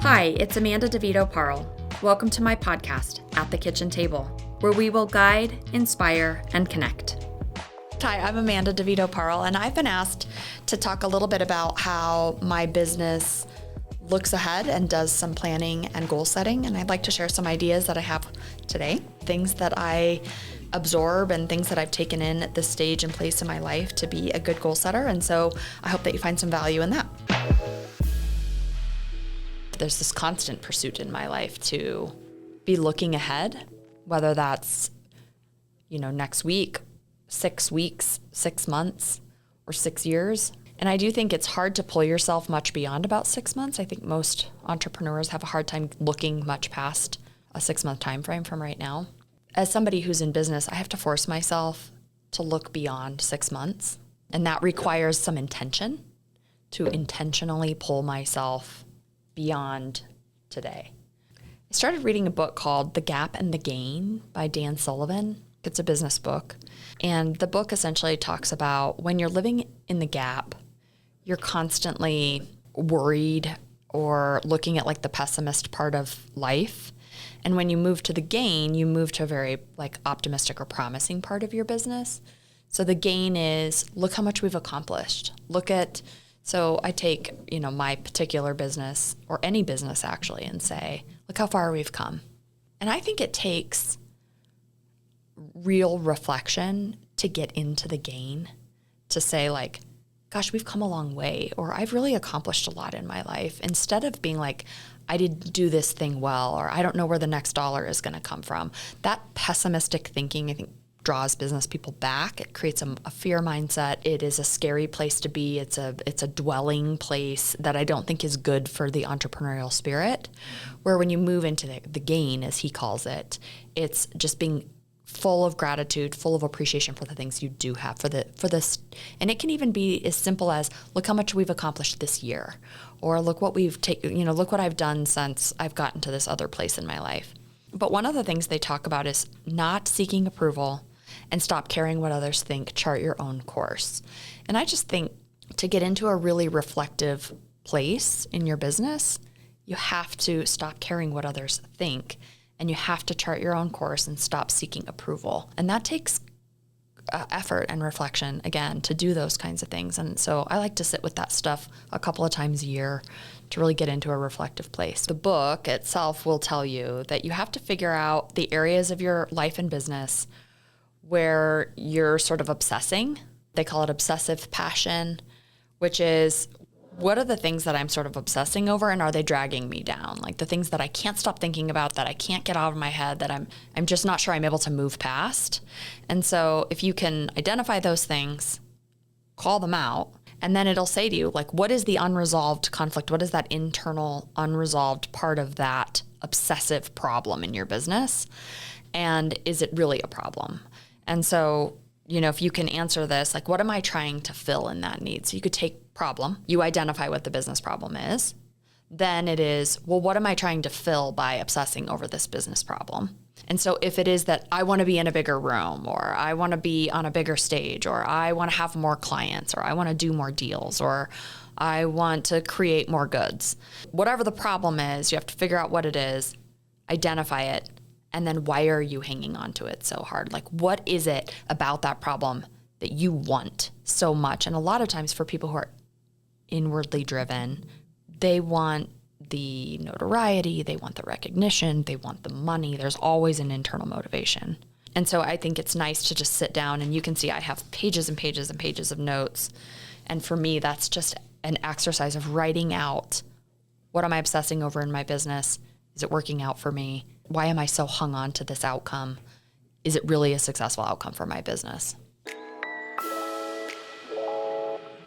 Hi, it's Amanda DiVito Parle. Welcome to my podcast, At the Kitchen Table, where we will guide, inspire, and connect. Hi, I'm Amanda DiVito Parle, and I've been asked to talk a little bit about how my business looks ahead and does some planning and goal setting. And I'd like to share some ideas that I have today, things that I absorb and things that I've taken in at this stage and place in my life to be a good goal setter. And so I hope that you find some value in that. There's this constant pursuit in my life to be looking ahead, whether that's, next week, 6 weeks, 6 months, or 6 years. And I do think it's hard to pull yourself much beyond about 6 months. I think most entrepreneurs have a hard time looking much past a 6-month time frame from right now. As somebody who's in business, I have to force myself to look beyond 6 months. And that requires some intention to intentionally pull myself beyond today. I started reading a book called The Gap and the Gain by Dan Sullivan. It's a business book. And the book essentially talks about when you're living in the gap, you're constantly worried or looking at like the pessimist part of life. And when you move to the gain, you move to a very optimistic or promising part of your business. So the gain is, look how much we've accomplished. So I take, my particular business or any business actually and say, look how far we've come. And I think it takes real reflection to get into the gain, to say gosh, we've come a long way, or I've really accomplished a lot in my life, instead of being like, I didn't do this thing well, or I don't know where the next dollar is going to come from. That pessimistic thinking, I think, draws business people back. It creates a fear mindset. It is a scary place to be. It's a dwelling place that I don't think is good for the entrepreneurial spirit. Where when you move into the gain, as he calls it, it's just being full of gratitude, full of appreciation for the things you do have, for this. And it can even be as simple as, look how much we've accomplished this year, or look what we've taken, look what I've done since I've gotten to this other place in my life. But one of the things they talk about is not seeking approval and stop caring what others think, chart your own course. And I just think to get into a really reflective place in your business, you have to stop caring what others think, and you have to chart your own course and stop seeking approval. And that takes effort and reflection, again, to do those kinds of things. And so I like to sit with that stuff a couple of times a year to really get into a reflective place. The book itself will tell you that you have to figure out the areas of your life and business where you're sort of obsessing. They call it obsessive passion, which is, what are the things that I'm sort of obsessing over, and are they dragging me down? Like the things that I can't stop thinking about, that I can't get out of my head, that I'm just not sure I'm able to move past. And so if you can identify those things, call them out, and then it'll say to you, what is the unresolved conflict? What is that internal unresolved part of that obsessive problem in your business? And is it really a problem? And so, if you can answer this, what am I trying to fill in that need? So you could take problem, you identify what the business problem is. Then it is, well, what am I trying to fill by obsessing over this business problem? And so if it is that I want to be in a bigger room, or I want to be on a bigger stage, or I want to have more clients, or I want to do more deals, or I want to create more goods, whatever the problem is, you have to figure out what it is, identify it, and then why are you hanging on to it so hard? What is it about that problem that you want so much? And a lot of times for people who are inwardly driven, they want the notoriety, they want the recognition, they want the money. There's always an internal motivation. And so I think it's nice to just sit down, and you can see I have pages and pages and pages of notes. And for me, that's just an exercise of writing out, what am I obsessing over in my business? Is it working out for me? Why am I so hung on to this outcome? Is it really a successful outcome for my business?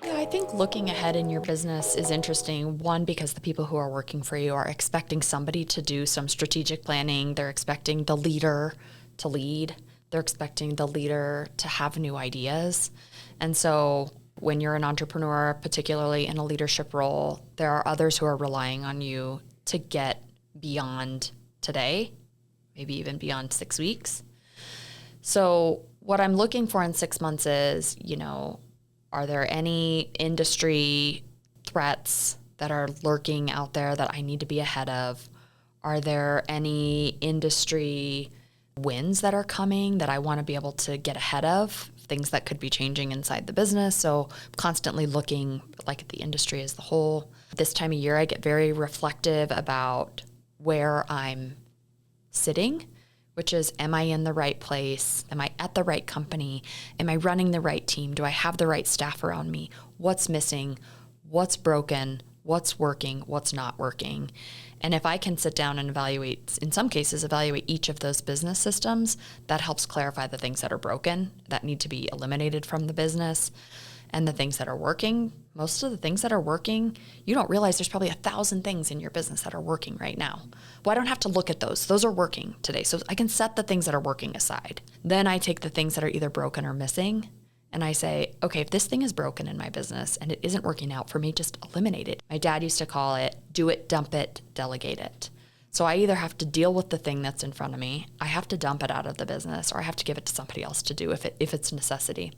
Yeah, I think looking ahead in your business is interesting. One, because the people who are working for you are expecting somebody to do some strategic planning. They're expecting the leader to lead. They're expecting the leader to have new ideas. And so when you're an entrepreneur, particularly in a leadership role, there are others who are relying on you to get beyond today, maybe even beyond 6 weeks. So what I'm looking for in 6 months is, are there any industry threats that are lurking out there that I need to be ahead of? Are there any industry wins that are coming that I want to be able to get ahead of? Things that could be changing inside the business. So constantly looking like at the industry as the whole. This time of year, I get very reflective about where I'm sitting, which is, am I in the right place? Am I at the right company? Am I running the right team? Do I have the right staff around me? What's missing? What's broken? What's working? What's not working? And if I can sit down and evaluate, in some cases, evaluate each of those business systems, that helps clarify the things that are broken, that need to be eliminated from the business, and the things that are working. Most of the things that are working, you don't realize there's probably 1,000 things in your business that are working right now. Well, I don't have to look at those. Those are working today. So I can set the things that are working aside. Then I take the things that are either broken or missing, and I say, okay, if this thing is broken in my business and it isn't working out for me, just eliminate it. My dad used to call it, do it, dump it, delegate it. So I either have to deal with the thing that's in front of me, I have to dump it out of the business, or I have to give it to somebody else to do if it's a necessity.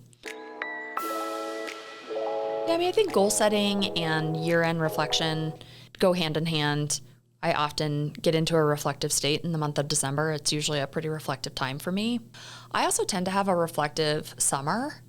Yeah, I think goal setting and year-end reflection go hand in hand. I often get into a reflective state in the month of December. It's usually a pretty reflective time for me. I also tend to have a reflective summer.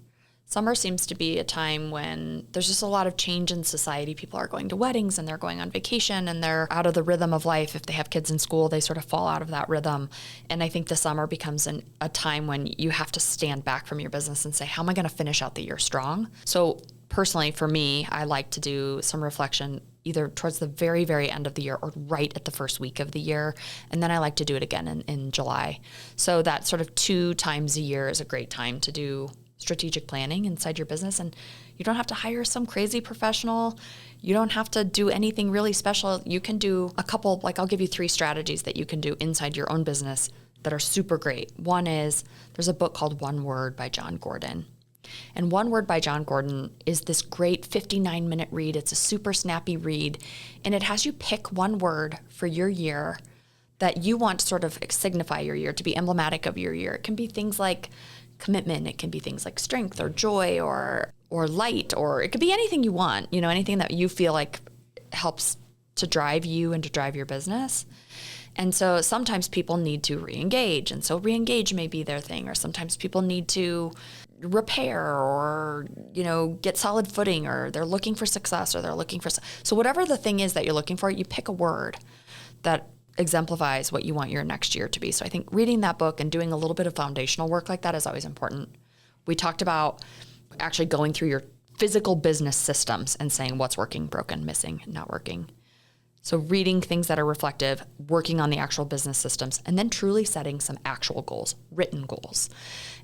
Summer seems to be a time when there's just a lot of change in society. People are going to weddings and they're going on vacation and they're out of the rhythm of life. If they have kids in school, they sort of fall out of that rhythm. And I think the summer becomes a time when you have to stand back from your business and say, how am I going to finish out the year strong? So personally, for me, I like to do some reflection either towards the very, very end of the year or right at the first week of the year. And then I like to do it again in July. So that sort of 2 times a year is a great time to do strategic planning inside your business. And you don't have to hire some crazy professional. You don't have to do anything really special. You can do a couple, I'll give you 3 strategies that you can do inside your own business that are super great. One is, there's a book called One Word by John Gordon. And One Word by John Gordon is this great 59-minute read. It's a super snappy read. And it has you pick one word for your year that you want to sort of signify your year, to be emblematic of your year. It can be things like commitment. It can be things like strength or joy or light, or it could be anything you want, anything that you feel like helps to drive you and to drive your business. And so sometimes people need to re-engage. And so re-engage may be their thing. Or sometimes people need to repair or, get solid footing, or they're looking for success, or they're looking for, so whatever the thing is that you're looking for, you pick a word that exemplifies what you want your next year to be. So I think reading that book and doing a little bit of foundational work like that is always important. We talked about actually going through your physical business systems and saying what's working, broken, missing, not working. So reading things that are reflective, working on the actual business systems, and then truly setting some actual goals, written goals.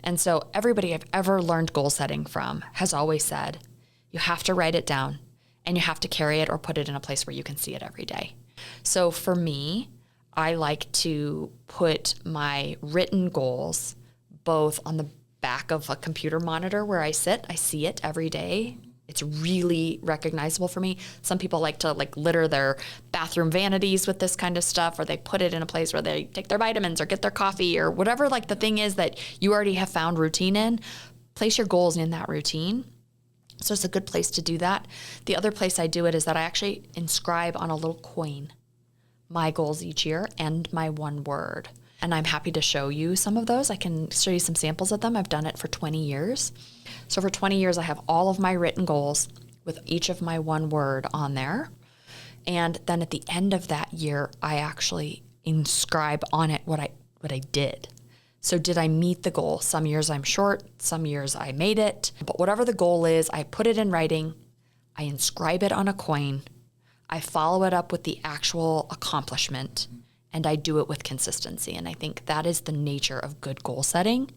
And so everybody I've ever learned goal setting from has always said, you have to write it down and you have to carry it or put it in a place where you can see it every day. So for me, I like to put my written goals both on the back of a computer monitor where I sit. I see it every day. It's really recognizable for me. Some people like to litter their bathroom vanities with this kind of stuff, or they put it in a place where they take their vitamins or get their coffee or whatever the thing is that you already have found routine in. Place your goals in that routine. So it's a good place to do that. The other place I do it is that I actually inscribe on a little coin my goals each year and my one word. And I'm happy to show you some of those. I can show you some samples of them. I've done it for 20 years. So for 20 years, I have all of my written goals with each of my one word on there. And then at the end of that year, I actually inscribe on it what I did. So did I meet the goal? Some years I'm short, some years I made it. But whatever the goal is, I put it in writing, I inscribe it on a coin, I follow it up with the actual accomplishment, and I do it with consistency. And I think that is the nature of good goal setting.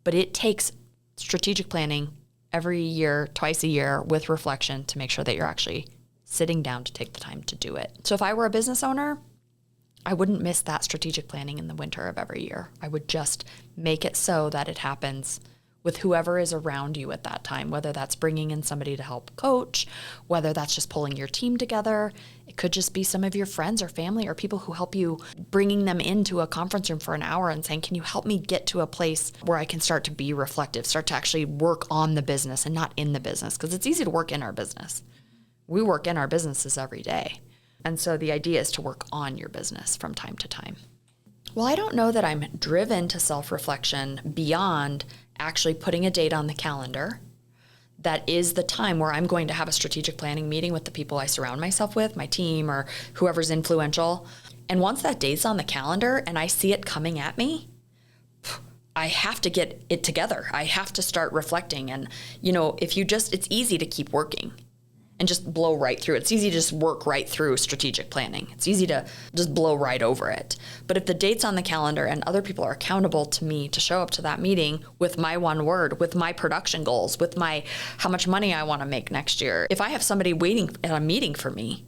But it takes strategic planning every year, twice a year, with reflection to make sure that you're actually sitting down to take the time to do it. So if I were a business owner, I wouldn't miss that strategic planning in the winter of every year. I would just make it so that it happens with whoever is around you at that time, whether that's bringing in somebody to help coach, whether that's just pulling your team together. It could just be some of your friends or family or people who help you, bringing them into a conference room for an hour and saying, can you help me get to a place where I can start to be reflective, start to actually work on the business and not in the business? Because it's easy to work in our business. We work in our businesses every day. And so the idea is to work on your business from time to time. Well, I don't know that I'm driven to self-reflection beyond actually putting a date on the calendar. That is the time where I'm going to have a strategic planning meeting with the people I surround myself with, my team or whoever's influential. And once that date's on the calendar and I see it coming at me, I have to get it together. I have to start reflecting. And, it's easy to keep working and just blow right through it. It's easy to just work right through strategic planning. It's easy to just blow right over it. But if the date's on the calendar and other people are accountable to me to show up to that meeting with my one word, with my production goals, with my how much money I want to make next year, if I have somebody waiting at a meeting for me,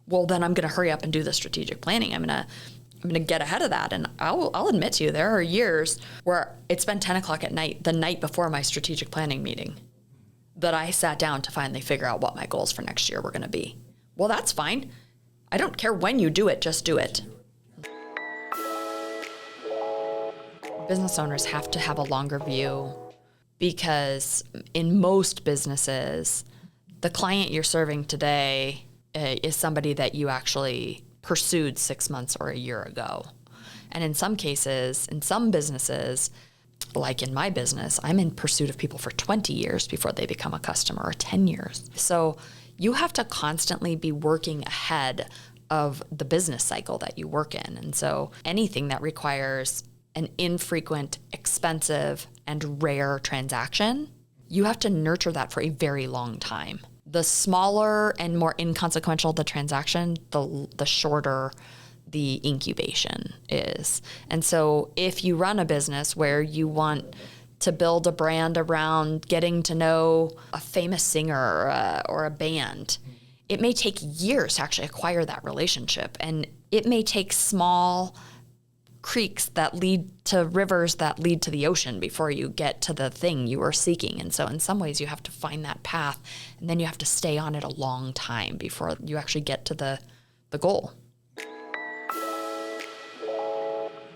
well, then I'm going to hurry up and do the strategic planning. I'm going to get ahead of that. And I'll admit to you, there are years where it's been 10 o'clock at night, the night before my strategic planning meeting, that I sat down to finally figure out what my goals for next year were going to be. Well, that's fine. I don't care when you do it, just do it. Business owners have to have a longer view because in most businesses, the client you're serving today is somebody that you actually pursued 6 months or a year ago. And in some cases, in some businesses, like in my business, I'm in pursuit of people for 20 years before they become a customer, or 10 years. So you have to constantly be working ahead of the business cycle that you work in. And so anything that requires an infrequent, expensive, and rare transaction, you have to nurture that for a very long time. The smaller and more inconsequential the transaction, the shorter the incubation is. And so if you run a business where you want to build a brand around getting to know a famous singer or a band, it may take years to actually acquire that relationship. And it may take small creeks that lead to rivers that lead to the ocean before you get to the thing you are seeking. And so in some ways you have to find that path, and then you have to stay on it a long time before you actually get to the goal.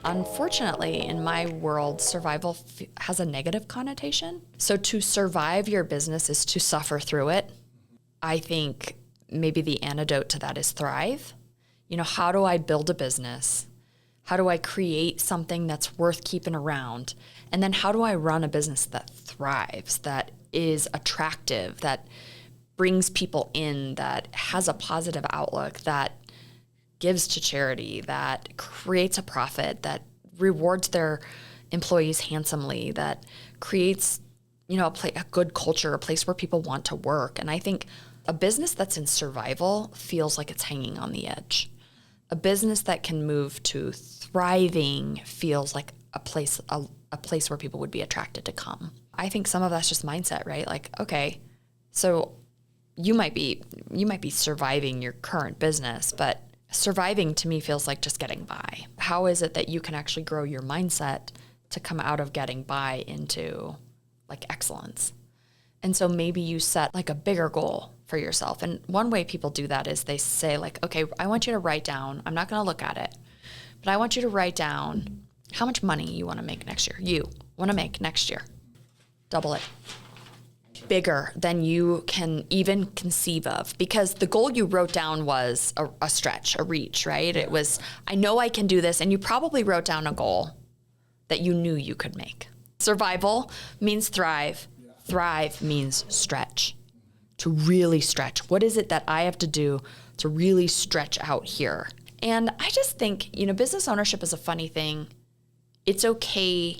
Unfortunately, in my world, survival has a negative connotation. So to survive your business is to suffer through it. I think maybe the antidote to that is thrive. How do I build a business? How do I create something that's worth keeping around? And then how do I run a business that thrives, that is attractive, that brings people in, that has a positive outlook, that gives to charity, that creates a profit, that rewards their employees handsomely, that creates, a good culture, a place where people want to work. And I think a business that's in survival feels like it's hanging on the edge. A business that can move to thriving feels like a place where people would be attracted to come. I think some of that's just mindset, right? Like, okay, so you might be surviving your current business, but surviving to me feels like just getting by. How is it that you can actually grow your mindset to come out of getting by into like excellence? And so maybe you set like a bigger goal for yourself. And one way people do that is they say like, okay, I want you to write down, I'm not going to look at it, but I want you to write down how much money you want to make next year. You want to make next year. Double it. Bigger than you can even conceive of, because the goal you wrote down was a stretch, a reach, right? It was, I know I can do this. And you probably wrote down a goal that you knew you could make. Survival means thrive. Thrive means stretch, to really stretch. What is it that I have to do to really stretch out here? And I just think, business ownership is a funny thing. It's okay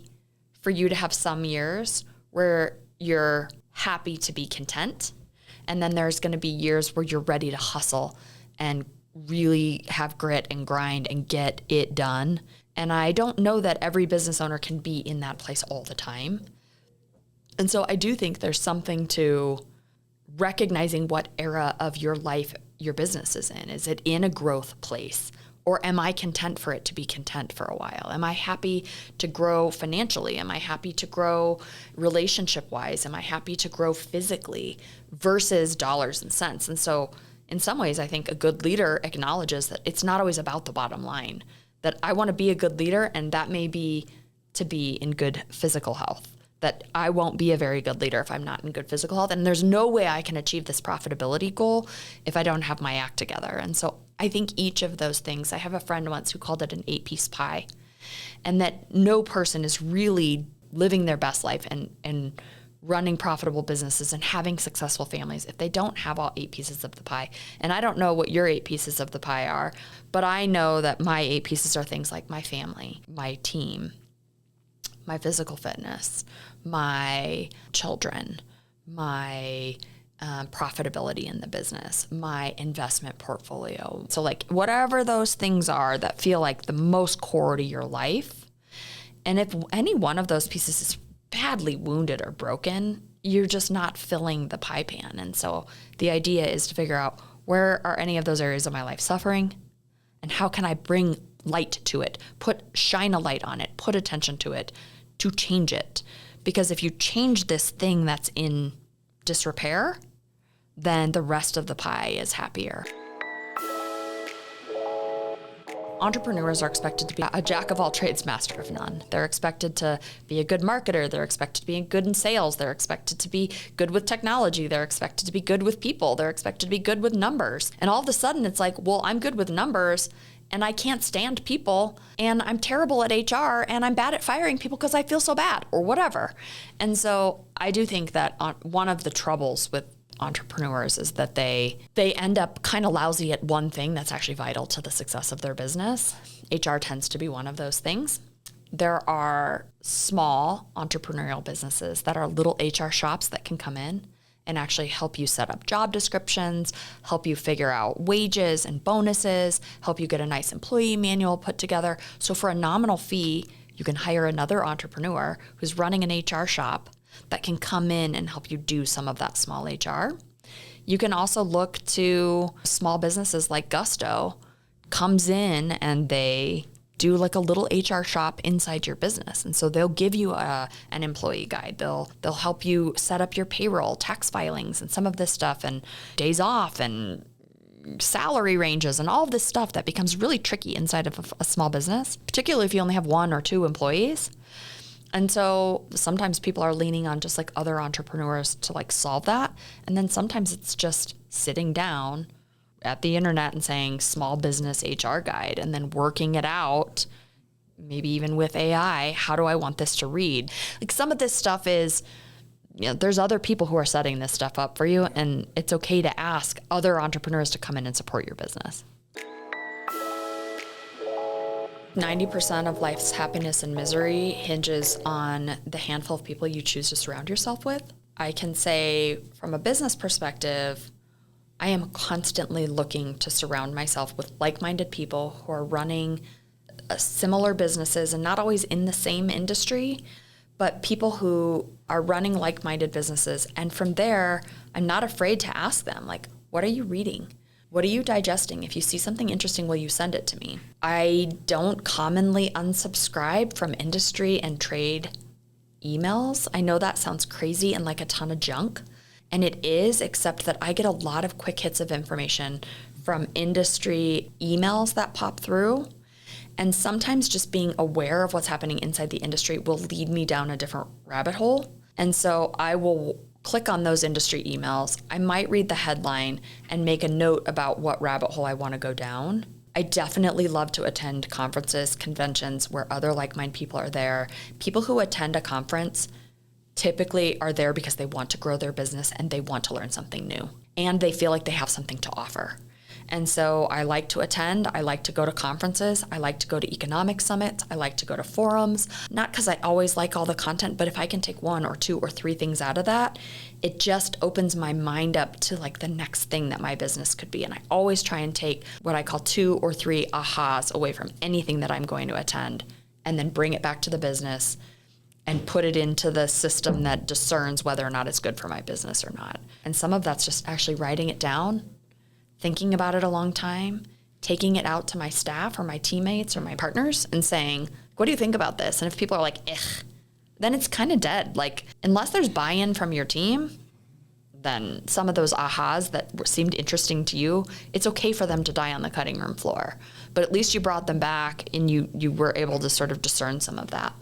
for you to have some years where you're happy to be content. And then there's going to be years where you're ready to hustle and really have grit and grind and get it done. And I don't know that every business owner can be in that place all the time. And so I do think there's something to recognizing what era of your life your business is in. Is it in a growth place? Or am I content for it to be content for a while? Am I happy to grow financially? Am I happy to grow relationship-wise? Am I happy to grow physically versus dollars and cents? And so in some ways, I think a good leader acknowledges that it's not always about the bottom line, that I want to be a good leader, and that may be to be in good physical health. that I won't be a very good leader if I'm not in good physical health. And there's no way I can achieve this profitability goal if I don't have my act together. And so I think each of those things, I have a friend once who called it an 8-piece pie, and that no person is really living their best life and running profitable businesses and having successful families if they don't have all 8 pieces of the pie. And I don't know what your 8 pieces of the pie are, but I know that my 8 pieces are things like my family, my team, my physical fitness, my children, my profitability in the business, my investment portfolio. So like whatever those things are that feel like the most core to your life. And if any one of those pieces is badly wounded or broken, you're just not filling the pie pan. And so the idea is to figure out, where are any of those areas of my life suffering, and how can I bring light to it, shine a light on it, put attention to it to change it. Because if you change this thing that's in disrepair, then the rest of the pie is happier. Entrepreneurs are expected to be a jack of all trades, master of none. They're expected to be a good marketer. They're expected to be good in sales. They're expected to be good with technology. They're expected to be good with people. They're expected to be good with numbers. And all of a sudden it's like, well, I'm good with numbers and I can't stand people, and I'm terrible at HR, and I'm bad at firing people because I feel so bad, or whatever. And so I do think that one of the troubles with entrepreneurs is that they end up kind of lousy at one thing that's actually vital to the success of their business. HR tends to be one of those things. There are small entrepreneurial businesses that are little HR shops that can come in and actually help you set up job descriptions, help you figure out wages and bonuses, help you get a nice employee manual put together. So for a nominal fee, you can hire another entrepreneur who's running an HR shop that can come in and help you do some of that small HR. You can also look to small businesses like Gusto, comes in and they do like a little HR shop inside your business. And so they'll give you an employee guide. They'll help you set up your payroll, tax filings, and some of this stuff, and days off and salary ranges and all of this stuff that becomes really tricky inside of a small business, particularly if you only have 1 or 2 employees. And so sometimes people are leaning on just like other entrepreneurs to like solve that. And then sometimes it's just sitting down at the internet and saying small business HR guide, and then working it out, maybe even with AI. How do I want this to read? Like some of this stuff is, there's other people who are setting this stuff up for you, and it's okay to ask other entrepreneurs to come in and support your business. 90% of life's happiness and misery hinges on the handful of people you choose to surround yourself with. I can say from a business perspective, I am constantly looking to surround myself with like-minded people who are running similar businesses, and not always in the same industry, but people who are running like-minded businesses. And from there, I'm not afraid to ask them, like, what are you reading? What are you digesting? If you see something interesting, will you send it to me? I don't commonly unsubscribe from industry and trade emails. I know that sounds crazy and like a ton of junk, and it is, except that I get a lot of quick hits of information from industry emails that pop through. And sometimes just being aware of what's happening inside the industry will lead me down a different rabbit hole. And so I will click on those industry emails. I might read the headline and make a note about what rabbit hole I want to go down. I definitely love to attend conferences, conventions where other like-minded people are there. People who attend a conference typically are there because they want to grow their business and they want to learn something new, and they feel like they have something to offer. And so I like to attend. I like to go to conferences. I like to go to economic summits. I like to go to forums, not because I always like all the content, but if I can take 1 or 2 or 3 things out of that, it just opens my mind up to like the next thing that my business could be. And I always try and take what I call 2 or 3 ahas away from anything that I'm going to attend, and then bring it back to the business and put it into the system that discerns whether or not it's good for my business or not. And some of that's just actually writing it down, thinking about it a long time, taking it out to my staff or my teammates or my partners and saying, what do you think about this? And if people are like, ugh, then it's kind of dead. Like, unless there's buy-in from your team, then some of those ahas that seemed interesting to you, it's okay for them to die on the cutting room floor. But at least you brought them back and you were able to sort of discern some of that.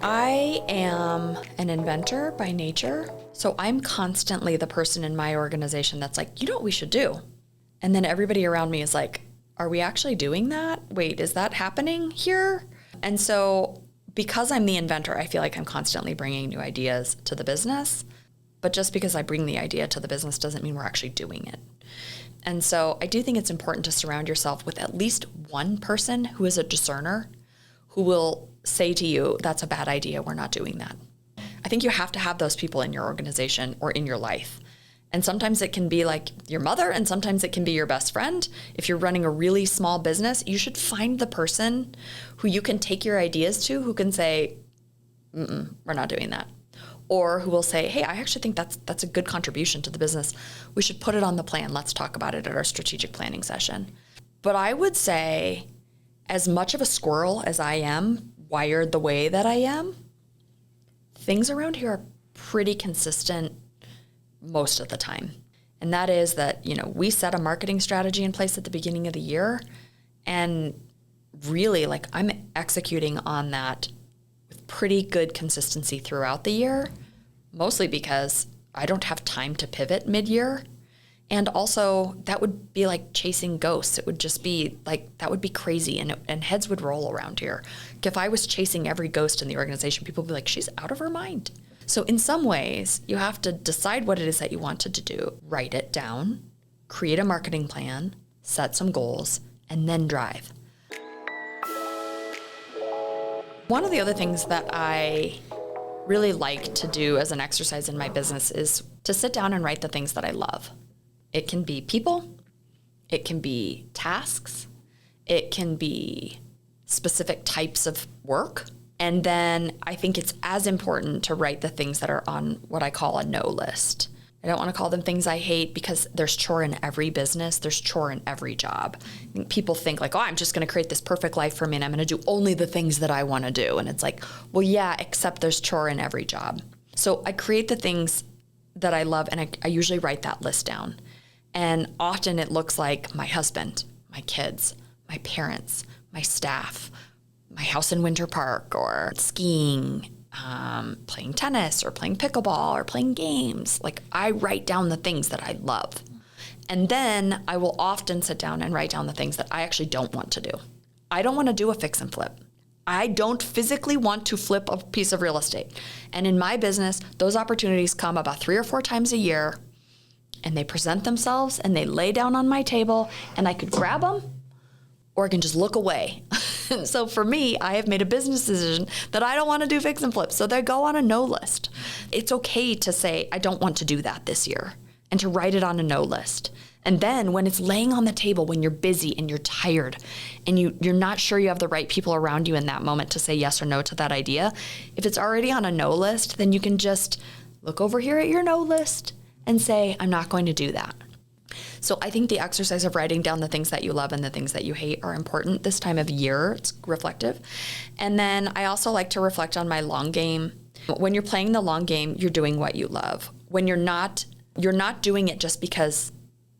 I am an inventor by nature. So I'm constantly the person in my organization that's like, you know what we should do? And then everybody around me is like, are we actually doing that? Wait, is that happening here? And so because I'm the inventor, I feel like I'm constantly bringing new ideas to the business. But just because I bring the idea to the business doesn't mean we're actually doing it. And so I do think it's important to surround yourself with at least one person who is a discerner, who will say to you, that's a bad idea, we're not doing that. I think you have to have those people in your organization or in your life. And sometimes it can be like your mother, and sometimes it can be your best friend. If you're running a really small business, you should find the person who you can take your ideas to, who can say, we're not doing that. Or who will say, hey, I actually think that's a good contribution to the business. We should put it on the plan. Let's talk about it at our strategic planning session. But I would say, as much of a squirrel as I am, wired the way that I am, things around here are pretty consistent most of the time. And that is that, we set a marketing strategy in place at the beginning of the year. And really, I'm executing on that with pretty good consistency throughout the year, mostly because I don't have time to pivot mid-year. And also, that would be like chasing ghosts. It would just be that would be crazy, and heads would roll around here. If I was chasing every ghost in the organization, people would be like, she's out of her mind. So in some ways, you have to decide what it is that you wanted to do, write it down, create a marketing plan, set some goals, and then drive. One of the other things that I really like to do as an exercise in my business is to sit down and write the things that I love. It can be people, it can be tasks, it can be specific types of work. And then I think it's as important to write the things that are on what I call a no list. I don't want to call them things I hate, because there's chore in every business, there's chore in every job. I think people think I'm just going to create this perfect life for me and I'm going to do only the things that I want to do. And it's like, well, yeah, except there's chore in every job. So I create the things that I love, and I usually write that list down. And often it looks like my husband, my kids, my parents, my staff, my house in Winter Park, or skiing, playing tennis, or playing pickleball, or playing games. I write down the things that I love. And then I will often sit down and write down the things that I actually don't want to do. I don't want to do a fix and flip. I don't physically want to flip a piece of real estate. And in my business, those opportunities come about 3 or 4 times a year, and they present themselves and they lay down on my table, and I could grab them or I can just look away. So for me, I have made a business decision that I don't want to do fix and flips. So they go on a no list. It's okay to say, I don't want to do that this year, and to write it on a no list. And then when it's laying on the table, when you're busy and you're tired and you're not sure you have the right people around you in that moment to say yes or no to that idea, if it's already on a no list, then you can just look over here at your no list and say, I'm not going to do that. So I think the exercise of writing down the things that you love and the things that you hate are important this time of year. It's reflective. And then I also like to reflect on my long game. When you're playing the long game, you're doing what you love. When you're not doing it just because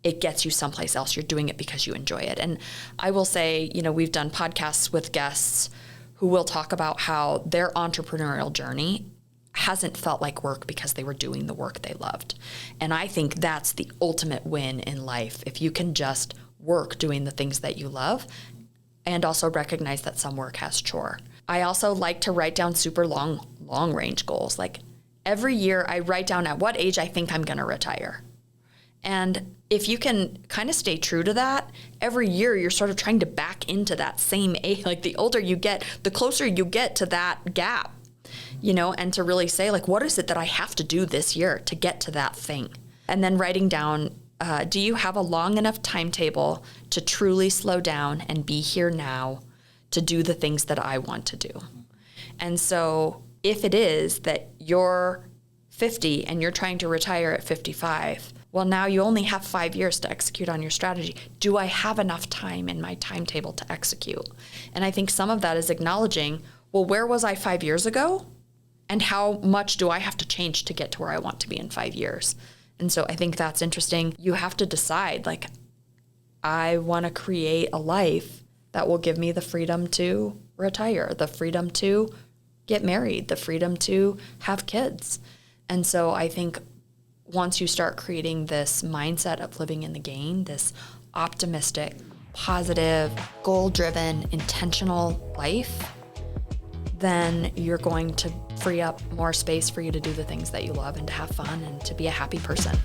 it gets you someplace else. You're doing it because you enjoy it. And I will say, we've done podcasts with guests who will talk about how their entrepreneurial journey hasn't felt like work because they were doing the work they loved. And I think that's the ultimate win in life, if you can just work doing the things that you love and also recognize that some work has chore. I also like to write down super long range goals. Every year I write down at what age I think I'm going to retire. And if you can kind of stay true to that, every year you're sort of trying to back into that same age. The older you get, the closer you get to that gap. And to really say, what is it that I have to do this year to get to that thing? And then writing down, do you have a long enough timetable to truly slow down and be here now to do the things that I want to do? And so if it is that you're 50 and you're trying to retire at 55, well, now you only have 5 years to execute on your strategy. Do I have enough time in my timetable to execute? And I think some of that is acknowledging, well, where was I 5 years ago? And how much do I have to change to get to where I want to be in 5 years? And so I think that's interesting. You have to decide, I want to create a life that will give me the freedom to retire, the freedom to get married, the freedom to have kids. And so I think once you start creating this mindset of living in the gain, this optimistic, positive, goal-driven, intentional life, then you're going to free up more space for you to do the things that you love and to have fun and to be a happy person.